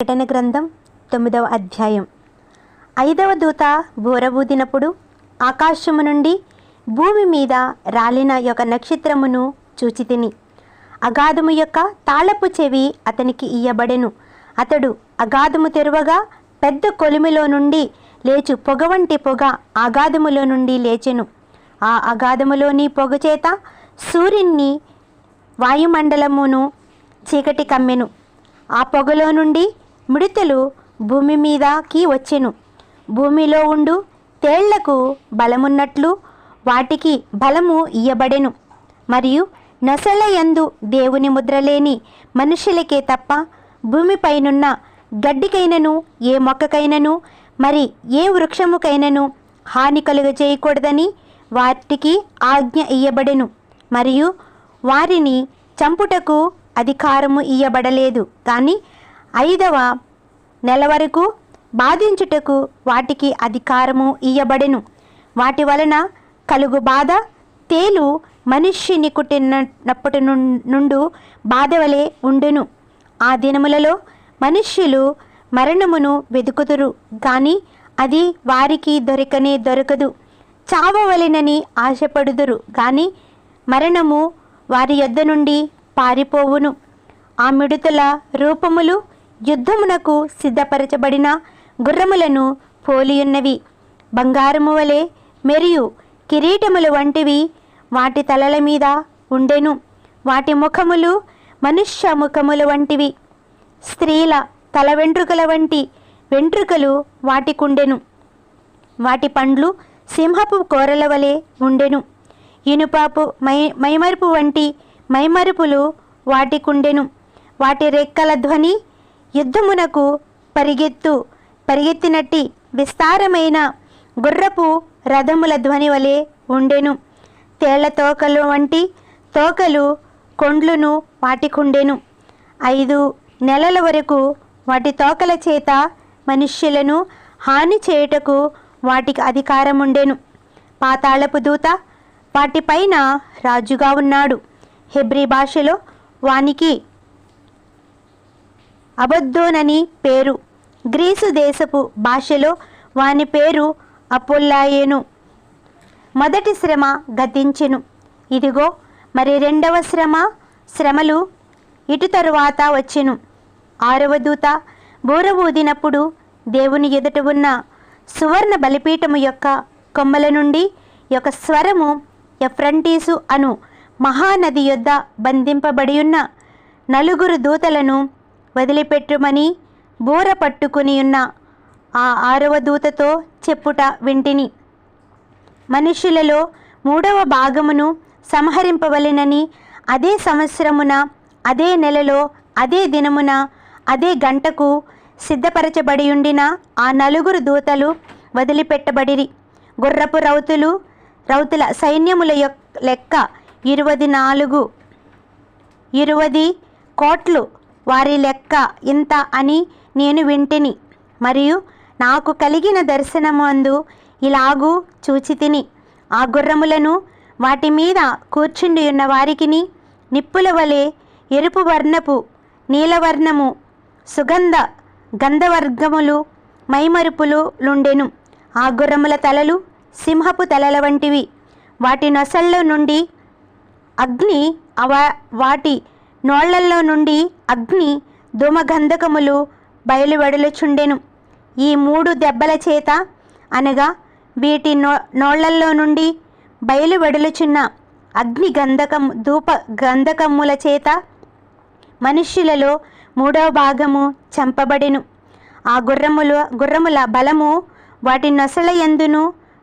ప్రకటన గ్రంథం 9వ అధ్యాయం. 5వ దూత బూరబూదినప్పుడు ఆకాశము నుండి భూమి మీద రాలిన యొక్క నక్షత్రమును చూచితిని. అగాధము యొక్క తాళపు చెవి అతనికి ఇయ్యబడెను. అతడు అగాధము తెరవగా పెద్ద కొలిమిలో నుండి లేచు పొగ వంటి పొగ అగాధములో నుండి లేచెను. ఆ అగాధములోని పొగ చేత సూర్యుని వాయుమండలమును చీకటి కమ్మెను. ఆ పొగలో నుండి మిడతలు భూమి మీదకి వచ్చెను. భూమిలో ఉండు తేళ్లకు బలమున్నట్లు వాటికి బలము ఇయ్యబడెను. మరియు నొసలయందు దేవుని ముద్రలేని మనుషులకే తప్ప భూమిపైనున్న గడ్డికైనను ఏ మొక్కకైనను మరి ఏ వృక్షముకైనను హాని కలుగ చేయకూడదని వాటికి ఆజ్ఞ ఇయ్యబడెను. మరియు వారిని చంపుటకు అధికారము ఇయ్యబడలేదు, కానీ 5వ నెల వరకు బాధించుటకు వాటికి అధికారము ఇయ్యబడెను. వాటి వలన కలుగు బాధ తేలు మనుష్యుని కుట్టినప్పటి నుండు బాధ వలె ఉండును. ఆ దినములలో మనుష్యులు మరణమును వెతుకుతురు, కానీ అది వారికి దొరకదు. చావవలెనని ఆశపడుదురు, కానీ మరణము వారి యొద్ద నుండి పారిపోవును. ఆ మిడతల రూపములు యుద్ధమునకు సిద్ధపరచబడిన గుర్రములను పోలియున్నవి. బంగారము వలె మరియు కిరీటములు వంటివి వాటి తలల మీద ఉండెను. వాటి ముఖములు మనుష్య ముఖములు వంటివి. స్త్రీల తల వెంట్రుకల వంటి వెంట్రుకలు వాటికుండెను. వాటి పండ్లు సింహపు కోరల వలె ఉండెను. ఇనుపాపు మైమరుపు వంటి మైమరుపులు వాటికుండెను. వాటి రెక్కల ధ్వని యుద్ధమునకు పరిగెత్తినట్టి విస్తారమైన గుర్రపు రథముల ధ్వని వలె ఉండెను. తేళ్ల తోకలు వంటి తోకలు కొండ్లును వాటికుండెను. 5 నెలల వరకు వాటి తోకల చేత మనుష్యులను హాని చేయుటకు వాటికి అధికారం ఉండెను. పాతాళపు దూత వాటిపైన రాజుగా ఉన్నాడు. హెబ్రీ భాషలో వానికి అబద్దోనని పేరు. గ్రీసు దేశపు భాషలో వాని పేరు అపొల్లాయేను. మొదటి శ్రమ గతించెను. ఇదిగో మరి 2వ శ్రమలు ఇటు తరువాత వచ్చెను. 6వ దూత బూర ఊదినప్పుడు దేవుని ఎదుట ఉన్న సువర్ణ బలిపీఠము యొక్క కొమ్మల నుండి యొక్క స్వరము ఎఫ్రంటీసు అను మహానది యొద్ద బంధింపబడి ఉన్న 4 దూతలను వదిలిపెట్టుమని బూర పట్టుకుని ఉన్న ఆ 6వ దూతతో చెప్పుట వింటిని. మనుషులలో 3వ భాగమును సంహరింపవలెనని అదే సంవత్సరమున అదే నెలలో అదే దినమున అదే గంటకు సిద్ధపరచబడి ఉండిన ఆ 4 దూతలు వదిలిపెట్టబడిరి. గుర్రపు రౌతుల సైన్యముల లెక్క 20 కోట్లు, వారి లెక్క ఇంత అని నేను వింటిని. మరియు నాకు కలిగిన దర్శనమందు ఇలాగూ చూచితిని. ఆ గుర్రములను వాటి మీద కూర్చుండి ఉన్న వారికిని నిప్పుల వలె ఎరుపు వర్ణపు నీలవర్ణము గంధవర్గములు మైమరుపులు నుండెను. ఆ గుర్రముల తలలు సింహపు తలల వంటివి. వాటి నొసళ్ళ నుండి అగ్ని వాటి నోళ్లల్లో నుండి అగ్ని ధూమగంధకములు బయలువెడలుచుండెను. ఈ 3 దెబ్బల చేత అనగా వీటి నోళ్లల్లో నుండి బయలువెడలుచున్న అగ్ని ధూప గంధకముల చేత మనుష్యులలో 3వ భాగము చంపబడెను. ఆ గుర్రముల బలము వాటి నొసల యందును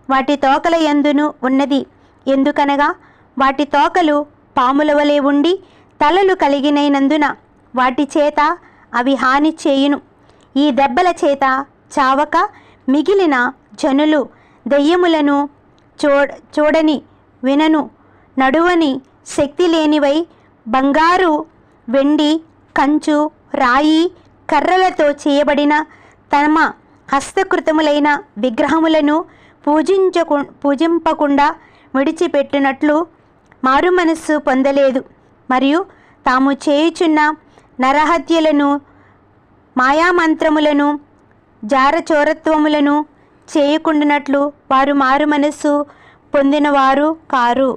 వాటి తోకల యందును ఉన్నది. ఎందుకనగా వాటి తోకలు పాముల వలె ఉండి తలలు కలిగినైనందున వాటి చేత అవి హాని చేయును. ఈ దెబ్బల చేత చావక మిగిలిన జనులు దెయ్యములను చూడని వినను నడువని శక్తి లేనివై బంగారు వెండి కంచు రాయి కర్రలతో చేయబడిన తమ హస్తకృతములైన విగ్రహములను పూజింపకుండా విడిచిపెట్టినట్లు మారు మనస్సు పొందలేదు. మరియు తాము చేయుచున్న నరహత్యలను మాయామంత్రములను జారచోరత్వములను చేయకుండానట్లు వారు మారు మనస్సు పొందినవారు కారు.